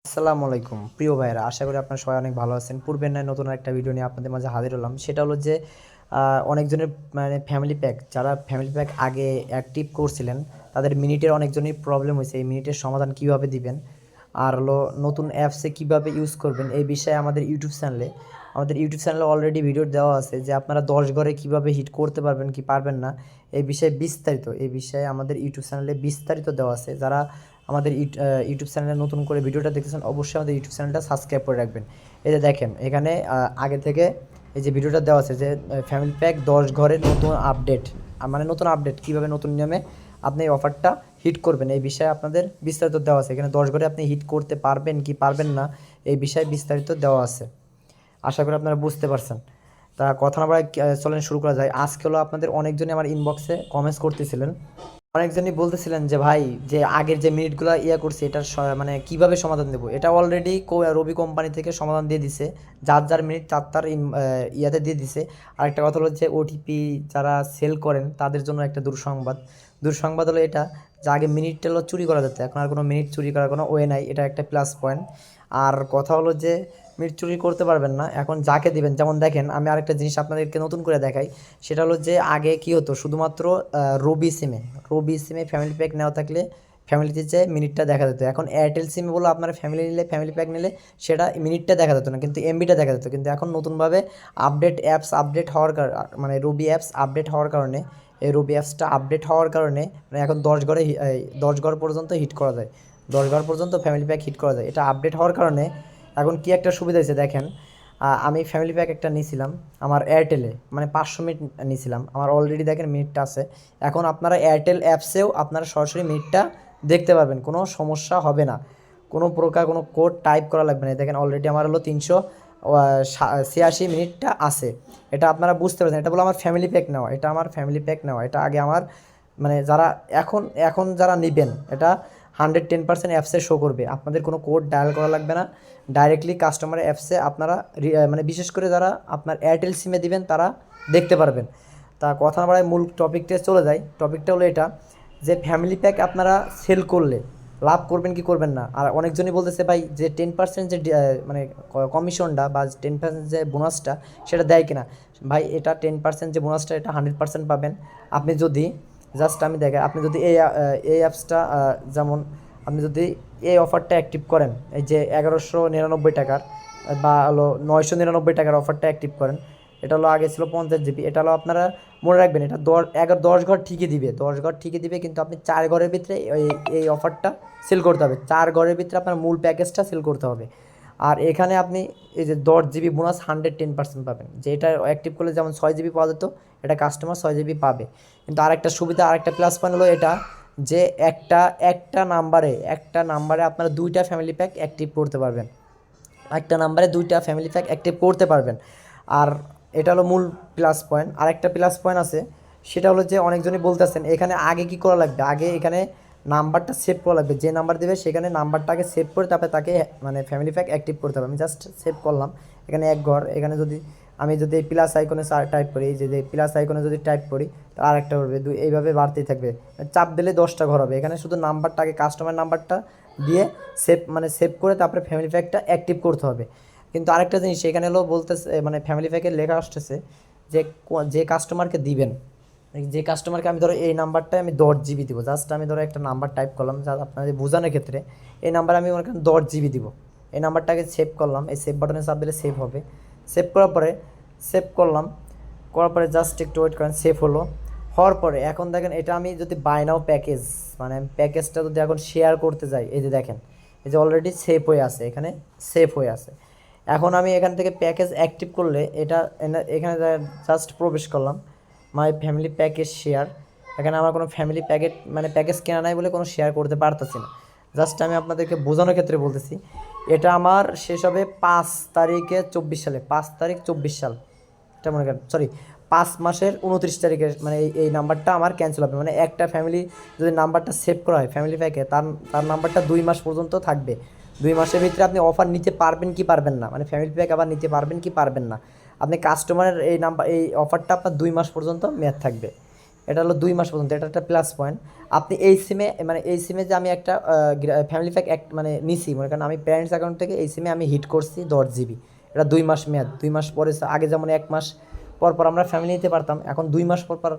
আসসালামু আলাইকুম প্রিয় ভাইয়েরা, আশা করি আপনারা সবাই অনেক ভালো আছেন। পূর্বের নয় নতুন একটা ভিডিও নিয়ে আপনাদের মাঝে হাজির হলাম। সেটা হলো যে অনেকজনের মানে ফ্যামিলি প্যাক, যারা ফ্যামিলি প্যাক আগে অ্যাক্টিভ করছিলেন তাদের মিনিটের অনেকজনই প্রবলেম হয়েছে। এই মিনিটের সমাধান কিভাবে দিবেন আর হলো নতুন অ্যাপসে কিভাবে ইউজ করবেন এই বিষয়ে আমাদের ইউটিউব চ্যানেলে অলরেডি ভিডিও দেওয়া আছে যে আপনারা 10 ঘরে কিভাবে হিট করতে পারবেন কি পারবেন না এই বিষয়ে আমাদের ইউটিউব চ্যানেলে বিস্তারিত দেওয়া আছে। যারা আমাদের ইউটিউব চ্যানেলে নতুন করে ভিডিওটা দেখতেছেন অবশ্যই আমাদের ইউটিউব চ্যানেলটা সাবস্ক্রাইব করে রাখবেন। এই যে দেখেন এখানে আগে থেকে এই যে ভিডিওটা দেওয়া আছে যে ফ্যামিলি প্যাক 10 ঘরের নতুন আপডেট, মানে নতুন আপডেট কীভাবে নতুন নিয়মে আপনি এই অফারটা হিট করবেন এই বিষয়ে আপনাদের বিস্তারিত দেওয়া আছে। এখানে 10 ঘরে আপনি হিট করতে পারবেন কি পারবেন না এই বিষয়ে বিস্তারিত দেওয়া আছে। আশা করি আপনারা বুঝতে পারছেন। তা কথা না বাড়ায় চলেন শুরু করা যায়। আজকে হলো আপনাদের অনেকজনই আমার ইনবক্সে কমেন্টস করতেছিলেন, অনেকজনই বলতেছিলেন যে ভাই যে আগের যে মিনিটগুলো করছি এটার মানে কিভাবে সমাধান দেবো। এটা অলরেডি রবি কোম্পানি থেকে সমাধান দিয়ে দিছে, যার যার মিনিট তার ইয়াতে দিয়ে দিছে। আরেকটা কথা হলো যে ওটিপি যারা সেল করেন তাদের জন্য একটা দুঃসংবাদ হলো এটা যে আগে মিনিটটা হলো চুরি করা যেত, এখন আর কোনো মিনিট চুরি করার কোনো ওয়ে নাই, এটা একটা প্লাস পয়েন্ট। আর কথা হলো যে মিনিট চুরি করতে পারবেন না এখন যাকে দিবেন। যেমন দেখেন আমি আরেকটা জিনিস আপনাদেরকে নতুন করে দেখাই, সেটা হলো যে আগে কি হতো শুধুমাত্র রবি সিমে ফ্যামিলি প্যাক নেওয়া থাকলে ফ্যামিলিতে যে মিনিটটা দেখা যেত। এখন এয়ারটেল সিমে বলো আপনারা ফ্যামিলি প্যাক নিলে সেটা মিনিটটা দেখা যেত না, কিন্তু এমবিটা দেখা যেত। কিন্তু এখন নতুনভাবে আপডেট হওয়ার মানে রবি অ্যাপস আপডেট হওয়ার কারণে এই রবি অ্যাপসটা আপডেট হওয়ার কারণে মানে এখন 10 ঘর পর্যন্ত হিট করা যায়, 10 ঘর পর্যন্ত ফ্যামিলি প্যাক হিট করা যায়। এটা আপডেট হওয়ার কারণে এখন কি একটা সুবিধা হয়েছে দেখেন। আমি ফ্যামিলি প্যাক একটা নিয়েছিলাম আমার এয়ারটেলে, মানে 500 মিনিট নিয়েছিলাম, আমার অলরেডি দেখেন মিনিটটা আছে। এখন আপনারা এয়ারটেল অ্যাপসেও আপনারা সরাসরি মিনিটটা দেখতে পারবেন, কোনো সমস্যা হবে না, কোনো প্রকার কোনো কোড টাইপ করা লাগবে না। দেখেন অলরেডি আমার হলো 386 মিনিটটা আছে। এটা আপনারা বুঝতে পারছেন, এটা বলো আমার ফ্যামিলি প্যাক নেওয়া, এটা আগে আমার মানে যারা এখন এখন যারা নেবেন এটা 110% অ্যাপসে শো করবে, আপনাদের কোনো কোড ডায়াল করা লাগবে না। ডাইরেক্টলি কাস্টমার অ্যাপসে আপনারা মানে বিশেষ করে যারা আপনার এয়ারটেল সিমে দিবেন তারা দেখতে পারবেন। তা কথা না বাড়ায় মূল টপিকটা চলে যায়। টপিকটা হলো এটা যে ফ্যামিলি প্যাক আপনারা সেল করলে লাভ করবেন কি করবেন না। আর অনেকজনই বলতেছে ভাই যে 10% যে মানে কমিশনটা বা 10% যে বোনাসটা সেটা দেয় কিনা। ভাই এটা 10% যে বোনাসটা এটা 100% পাবেন আপনি যদি জাস্ট আমি দেখে আপনি যদি এই অ্যাপসটা যেমন আপনি যদি এই অফারটা অ্যাক্টিভ করেন, এই যে 1199 টাকার বা হলো 999 টাকার অফারটা অ্যাক্টিভ করেন, এটা হলো আগে ছিল 50 জিবি। এটা হলো আপনারা মনে রাখবেন এটা 10 ঘর ঠিকই দিবে, 10 ঘর ঠিকই দিবে, কিন্তু আপনি 4 ঘরের ভিতরে এই অফারটা সেল করতে হবে। 4 ঘরের ভিতরে আপনার মূল প্যাকেজটা সেল করতে হবে। আর এখানে আপনি এই যে 10 জিবি বোনাস 110% পাবেন, যে এটা অ্যাক্টিভ করলে যেমন 6 জিবি পাওয়া যেত, এটা কাস্টমার 6 জিবি পাবে। কিন্তু আরেকটা সুবিধা, আরেকটা প্লাস পয়েন্ট হলো এটা যে একটা নাম্বারে আপনারা দুইটা ফ্যামিলি প্যাক অ্যাক্টিভ করতে পারবেন, একটা নাম্বারে দুইটা ফ্যামিলি প্যাক অ্যাক্টিভ করতে পারবেন। আর এটা হলো মূল প্লাস পয়েন্ট। আরেকটা প্লাস পয়েন্ট আছে, সেটা হলো যে অনেকজনই বলতেছেন এখানে আগে কি করা লাগবে, আগে এখানে নাম্বারটা সেভ করা লাগবে, যে নাম্বার দেবে সেখানে নাম্বারটাকে সেভ করে তারপরে তাকে মানে ফ্যামিলি প্যাক অ্যাক্টিভ করতে হবে। আমি জাস্ট সেভ করলাম, এখানে 1 ঘর, এখানে যদি আমি যদি এই প্লাস আইকনে টাইপ করি, এই যে প্লাস আইকনে যদি টাইপ করি তার আরেকটা করবে দুই, এইভাবে বাড়তেই থাকবে। চাপ দিলে 10টা ঘর হবে। এখানে শুধু নাম্বারটাকে কাস্টমার নাম্বারটা দিয়ে সেভ করে তারপরে ফ্যামিলি প্যাকটা অ্যাক্টিভ করতে হবে। কিন্তু আরেকটা জিনিস এখানে হলো বলতেছে, মানে ফ্যামিলি প্যাকে লেখা আসতেছে যে যে কাস্টমারকে দিবেন, যে কাস্টমারকে আমি ধরো এই নাম্বারটায় আমি 10 জিবি দিব, জাস্ট আমি ধরো একটা নাম্বার টাইপ করলাম যা আপনাদের বোঝানোর ক্ষেত্রে, এই নাম্বারে আমি ওখানে 10 জিবি দিব। এই নাম্বারটাকে সেভ করলাম, এই সেভ বাটনে চাপ দিলে সেভ হবে। সেভ করার পরে করার পরে জাস্ট একটু ওয়েট করেন, সেভ হওয়ার পরে এখন দেখেন এটা আমি যদি বাই নাও প্যাকেজ, মানে প্যাকেজটা যদি এখন শেয়ার করতে যাই, এই যে দেখেন এই যে অলরেডি সেভ হয়ে আছে, এখানে সেভ হয়ে আছে। এখন আমি এখান থেকে প্যাকেজ অ্যাক্টিভ করলে এটা এখানে জাস্ট প্রবেশ করলাম মাই ফ্যামিলি প্যাকেজ শেয়ার, এখানে আমার কোনো ফ্যামিলি মানে প্যাকেজ কেনা নাই বলে কোনো শেয়ার করতে পারতেছি না। জাস্ট আমি আপনাদেরকে বোঝানোর ক্ষেত্রে বলতেছি, এটা আমার শেষ হবে 5 তারিখে 24 সালে, 5 তারিখ 24 সাল, এটা মনে করেন সরি 5 মাসের 29 তারিখে, মানে এই নাম্বারটা আমার ক্যান্সেল হবে। মানে একটা ফ্যামিলি যদি নাম্বারটা সেভ করা হয় ফ্যামিলি প্যাকে, তার তার নাম্বারটা 2 মাস পর্যন্ত থাকবে। 2 মাসের ভিতরে আপনি অফার নিতে পারবেন কি পারবেন না, মানে ফ্যামিলি প্যাক আবার নিতে পারবেন কি পারবেন না। আপনি কাস্টমারের এই অফারটা আপনার 2 মাস পর্যন্ত মেয়াদ থাকবে। এটা হলো 2 মাস পর্যন্ত, এটা একটা প্লাস পয়েন্ট। আপনি এই সিমে মানে এই সিমে যে আমি একটা ফ্যামিলি প্যাক এক মানে নিছি, মনে করেন আমি প্যারেন্টস অ্যাকাউন্ট থেকে এই সিমে আমি হিট করছি 10 জিবি, এটা 2 মাস মেয়াদ। 2 মাস পরে আগে যেমন 1 মাস পর পর আমরা ফ্যামিলি নিতে পারতাম, এখন 2 মাস পর পর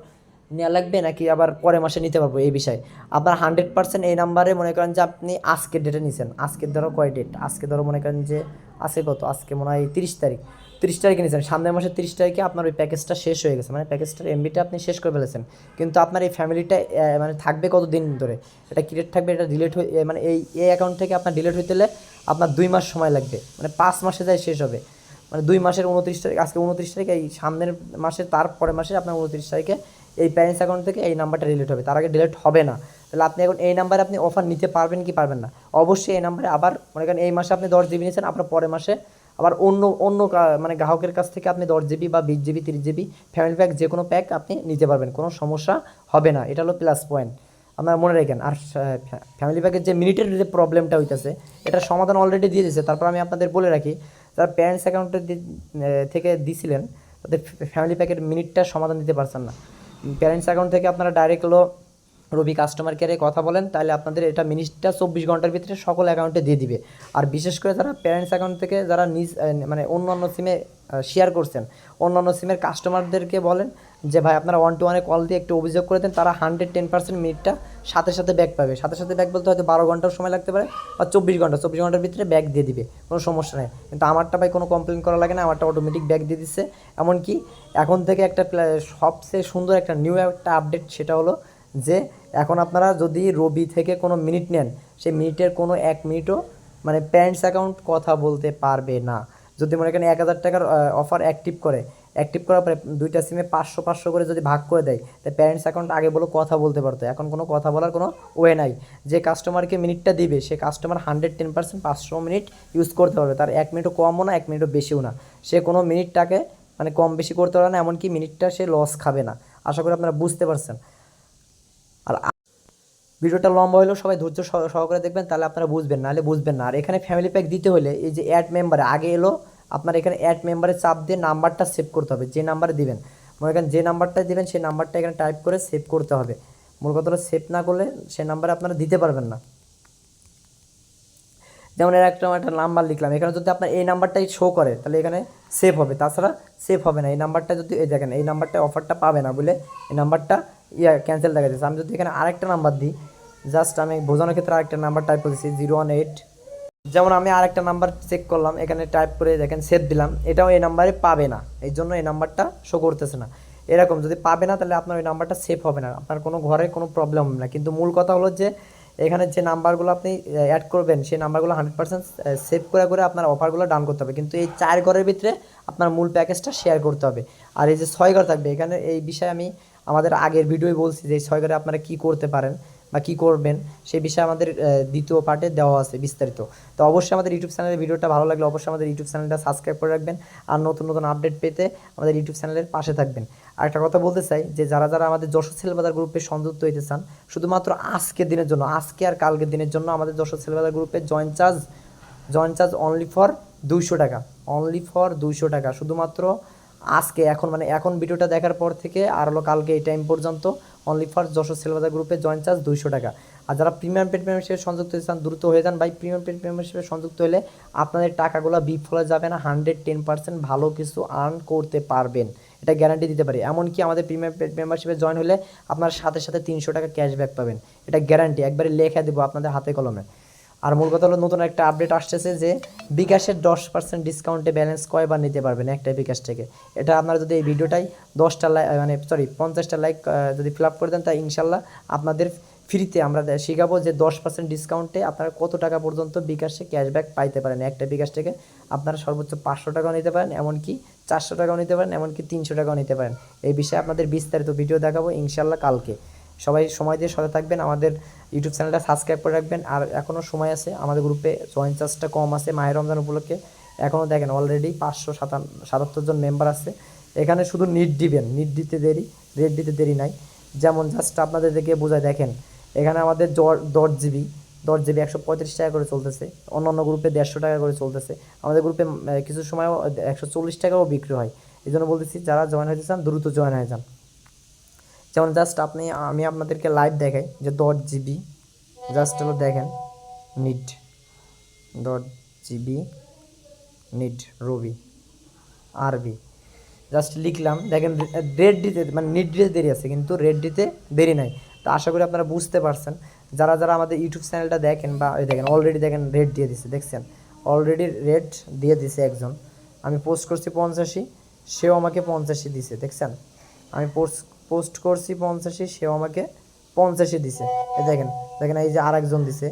নেওয়া লাগবে নাকি আবার পরের মাসে নিতে পারবো, এই বিষয়ে আপনার 100% এই নাম্বারে মনে করেন যে আপনি আজকের ডেটে নিছেন, আজকের ধরো কয় ডেট, আজকে ধরো মনে করেন যে আজকে কত, আজকে মনে হয় 30 তারিখ, 30 তারিখে নিয়েছেন, সামনের মাসের 30 তারিখে আপনার ওই প্যাকেজটা শেষ হয়ে গেছে, মানে প্যাকেজটার এমবিটা আপনি শেষ করে ফেলেছেন, কিন্তু আপনার এই ফ্যামিলিটা মানে থাকবে কত দিন ধরে, এটা ক্রিয়েট থাকবে, এটা ডিলিট হয়ে মানে এই অ্যাকাউন্ট থেকে আপনার ডিলিট হইতে হলে আপনার 2 মাস সময় লাগবে, মানে 5 মাসে যায় শেষ হবে, মানে 2 মাসের 29 তারিখ, আজকে 29 তারিখ, এই সামনের মাসে তার পরের মাসে আপনার 29 তারিখে এই প্যারেন্টস অ্যাকাউন্ট থেকে এই নাম্বারটা ডিলিট হবে, তার আগে ডিলিট হবে না। তাহলে আপনি এখন এই নাম্বারে আপনি অফার নিতে পারবেন কি পারবেন না? অবশ্যই এই নাম্বারে আবার মনে করেন এই মাসে আপনি 10 জিবি নিয়েছেন, আপনার পরের মাসে আবার অন্য অন্য মানে গ্রাহকের কাছ থেকে আপনি 10 জিবি বা 20 জিবি 30 জিবি ফ্যামিলি প্যাক যে কোনো প্যাক আপনি নিতে পারবেন, কোনো সমস্যা হবে না, এটা হলো প্লাস পয়েন্ট, আপনারা মনে রাখেন। আর ফ্যামিলি প্যাকের যে মিনিটের যে প্রবলেমটা হইতেছে এটার সমাধান অলরেডি দিয়ে দিয়েছে, তারপর আমি আপনাদের বলে রাখি, যারা প্যারেন্টস অ্যাকাউন্টে থেকে দিছিলেন তাদের ফ্যামিলি প্যাকের মিনিটটা সমাধান দিতে পারছেন না, প্যারেন্টস অ্যাকাউন্ট থেকে আপনারা ডাইরেক্ট হলো রবি কাস্টমার কেয়ারে কথা বলেন, তাহলে আপনাদের এটা মিনিটটা 24 ঘন্টার ভিতরে সকল অ্যাকাউন্টে দিয়ে দিবে। আর বিশেষ করে যারা প্যারেন্টস অ্যাকাউন্ট থেকে যারা নিজ মানে অন্য সিমে শেয়ার করছেন, অন্যান্য সিমের কাস্টমারদেরকে বলেন যে ভাই আপনারা 1 to 1 কল দিয়ে একটু অভিযোগ করে দেন, তারা 110% মিনিটটা সাথে সাথে ব্যাক পাবে, সাথে সাথে ব্যাক বলতে হয়তো 12 ঘন্টার সময় লাগতে পারে বা 24 ঘন্টার ভিতরে ব্যাক দিয়ে দিবে, কোনো সমস্যা নেই। কিন্তু আমারটা ভাই কোনো কমপ্লেন করা লাগে না, আমারটা অটোমেটিক ব্যাক দিয়ে দিচ্ছে। এমনকি এখন থেকে একটা সবচেয়ে সুন্দর একটা নিউ একটা আপডেট, সেটা হলো যে এখন আপনারা যদি রবি থেকে কোনো মিনিট নেন, সেই মিনিটের কোনো 1 মিনিটও মানে প্যারেন্টস অ্যাকাউন্ট কথা বলতে পারবে না। যদি মনে করেন 1000 টাকার অফার অ্যাক্টিভ করার পরে দুইটা সিমে 500 500 করে যদি ভাগ করে দেয়, তাই প্যারেন্টস অ্যাকাউন্ট আগে বলো কথা বলতে পারতো, এখন কোনো কথা বলার কোনো ওয়ে নাই। যে কাস্টমারকে মিনিটটা দিবে সে কাস্টমার 110% 500 মিনিট ইউজ করতে পারবে, তার 1 মিনিটও কমও না 1 মিনিটও বেশিও না, সে কোনো মিনিটটাকে মানে কম বেশি করতে পারবে না, এমনকি মিনিটটা সে লস খাবে না। আশা করি আপনারা বুঝতে পারছেন। আর ভিডিওটা লম্বা হলেও সবাই ধৈর্য সহকারে দেখবেন, তাহলে আপনারা বুঝবেন, নাহলে বুঝবেন না। আর এখানে ফ্যামিলি প্যাক দিতে হলে এই যে অ্যাড মেম্বারে আগে এলো, আপনার এখানে অ্যাড মেম্বারে চাপ দিয়ে নাম্বারটা সেভ করতে হবে, যে নাম্বারে দিবেন মনে করেন যে নাম্বারটা দিবেন সেই নাম্বারটা এখানে টাইপ করে সেভ করতে হবে। মূল কথা হলো সেভ না করলে সেই নাম্বারে আপনারা দিতে পারবেন না। যেমন এর একটা নাম্বার লিখলাম, এখানে যদি আপনার এই নাম্বারটাই শো করে তাহলে এখানে সেভ হবে, তাছাড়া সেভ হবে না। এই নাম্বারটা যদি এই দেখেন এই নাম্বারটা অফারটা পাবে না বলে এই নাম্বারটা ক্যান্সেল দেখা যাচ্ছে। আমি যদি এখানে আরেকটা নাম্বার দিই, জাস্ট আমি বোঝানোর ক্ষেত্রে আরেকটা নাম্বার টাইপ করেছি 018, যেমন আমি আরেকটা নাম্বার চেক করলাম, এখানে টাইপ করে দেখেন সেভ দিলাম, এটাও এই নাম্বারে পাবে না, এই জন্য এই নাম্বারটা শো করতেছে না। এরকম যদি পাবে না তাহলে আপনার ওই নাম্বারটা সেভ হবে না, আপনার কোনো ঘরে কোনো প্রবলেম হবে না। কিন্তু মূল কথা হলো যে এখানে যে নাম্বারগুলো আপনি অ্যাড করবেন সেই নাম্বারগুলো 100% সেভ করে করে আপনার অফারগুলো ডান করতে হবে, কিন্তু এই 4 ঘরের ভিতরে আপনার মূল প্যাকেজটা শেয়ার করতে হবে। আর এই যে 6 ঘর থাকবে, এখানে এই বিষয়ে আমি আমাদের আগের ভিডিওই বলছি যে এই 6 ঘরে আপনারা কী করতে পারেন বা কী করবেন সেই বিষয়ে আমাদের দ্বিতীয় পার্টে দেওয়া আছে বিস্তারিত। তো অবশ্যই আমাদের ইউটিউব চ্যানেলের ভিডিওটা ভালো লাগলে অবশ্যই আমাদের ইউটিউব চ্যানেলটা সাবস্ক্রাইব করে রাখবেন, আর নতুন নতুন আপডেট পেতে আমাদের ইউটিউব চ্যানেলের পাশে থাকবেন। আর একটা কথা বলতে চাই যে যারা যারা আমাদের যশোর সেলবাজার গ্রুপে সংযুক্ত হইতে চান, শুধুমাত্র আজকের দিনের জন্য, আজকে আর কালকের দিনের জন্য আমাদের যশোর সেলবাজার গ্রুপে জয়েন চার্জ অনলি ফর 200 টাকা, অনলি ফর 200 টাকা, শুধুমাত্র আজকে এখন মানে এখন ভিডিওটা দেখার পর থেকে আর হলো কালকে এই টাইম পর্যন্ত অনলি ফর যশোর সেলবাজার গ্রুপে জয়েন চার্জ 200 টাকা। আর যারা প্রিমিয়াম পেড মেম্বারশিপে সংযুক্ত হতে চান দ্রুত হয়ে যান ভাই, প্রিমিয়াম পেড মেম্বারশিপে সংযুক্ত হলে আপনাদের টাকাগুলো বিফলে যাবে না, 110% ভালো কিছু আর্ন করতে পারবেন, এটা গ্যারান্টি দিতে পারি। এমনকি আমাদের প্রিমিয়াম পেড মেম্বারশিপে জয়েন হলে আপনার সাথে সাথে 300 টাকা ক্যাশব্যাক পাবেন, এটা গ্যারান্টি, একবারে লেখা দেবো আপনাদের হাতে কলমে। আর মূল কথা হলো নতুন একটা আপডেট আসতেছে যে বিকাশের 10% ডিসকাউন্টে ব্যালেন্স কয়বার নিতে পারবেন একটা বিকাশ থেকে। এটা আপনারা যদি এই ভিডিওটাই 10টা লাইক মানে 50টা লাইক যদি ফিল আপ করে দেন, তাই ইনশাল্লাহ আপনাদের ফ্রিতে আমরা শেখাবো যে 10% ডিসকাউন্টে আপনারা কত টাকা পর্যন্ত বিকাশে ক্যাশব্যাক পাইতে পারেন। একটা বিকাশ থেকে আপনারা সর্বোচ্চ 500 টাকাও নিতে পারেন, এমনকি 400 টাকাও নিতে পারেন, এমনকি 300 টাকাও নিতে পারেন। এই বিষয়ে আপনাদের বিস্তারিত ভিডিও দেখাবো ইনশাল্লাহ কালকে। সবাই সময় দিয়ে সাথে থাকবেন, আমাদের ইউটিউব চ্যানেলটা সাবস্ক্রাইব করে রাখবেন। আর এখনও সময় আছে, আমাদের গ্রুপে জয়েন চার্জটা কম আছে মাহের রমজান উপলক্ষে, এখনও দেখেন অলরেডি 577 জন মেম্বার আছে। এখানে শুধু নিট দিবেন, নিট দিতে দেরি, রেট দিতে দেরি নাই। যেমন জাস্ট আপনাদের দেখে বোঝায়, দেখেন এখানে আমাদের 10 জিবি 135 টাকা করে চলতেছে, অন্যান্য গ্রুপে 150 টাকা করে চলতেছে, আমাদের গ্রুপে কিছু সময়ও 140 টাকাও বিক্রি হয়। এই জন্য বলতেছি যারা জয়েন হতে চান দ্রুত জয়েন হয়ে যান। যেমন জাস্ট আমি আপনাদেরকে লাইভ দেখাই যে 10 GB, জাস্ট হলো দেখেন নিট 10 GB নিট রবি আরবি, জাস্ট লিখলাম, দেখেন রেড দিতে মানে নিট দিতে দেরি আছে কিন্তু রেড দিতে দেরি নাই। তো আশা করি আপনারা বুঝতে পারছেন। যারা যারা আমাদের ইউটিউব চ্যানেলটা দেখেন বা এই দেখেন অলরেডি দেখেন রেড দিয়ে দিছে, দেখছেন অলরেডি রেড দিয়ে দিছে একজন। আমি পোস্ট করছি 85, সেও আমাকে 85 দিছে, দেখছেন আমি পোস্ট করছি 85, সেও আমাকে 85 দিছে। এই দেখেন দেখেন এই যে আরেকজন দিছে,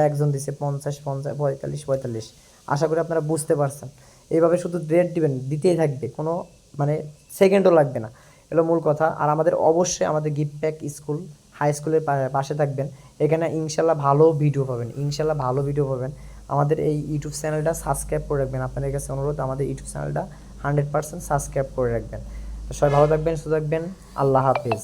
একজন দিছে 50 50 45 45। আশা করি আপনারা বুঝতে পারছেন। এইভাবে শুধু রেট দিবেন, দিতেই থাকবে, কোনো মানে সেকেন্ডও লাগবে না, এগুলো মূল কথা। আর আমাদের অবশ্যই আমাদের গিফট প্যাক স্কুল হাই স্কুলের পাশে থাকবেন। এখানে ইনশাল্লাহ ভালো ভিডিও পাবেন, ইনশাল্লাহ ভালো ভিডিও পাবেন। আমাদের এই ইউটিউব চ্যানেলটা সাবস্ক্রাইব করে রাখবেন, আপনাদের কাছে অনুরোধ আমাদের ইউটিউব চ্যানেলটা 100% সাবস্ক্রাইব করে রাখবেন। তো সবাই ভালো থাকবেন, সুস্থ থাকবেন, আল্লাহ হাফেজ।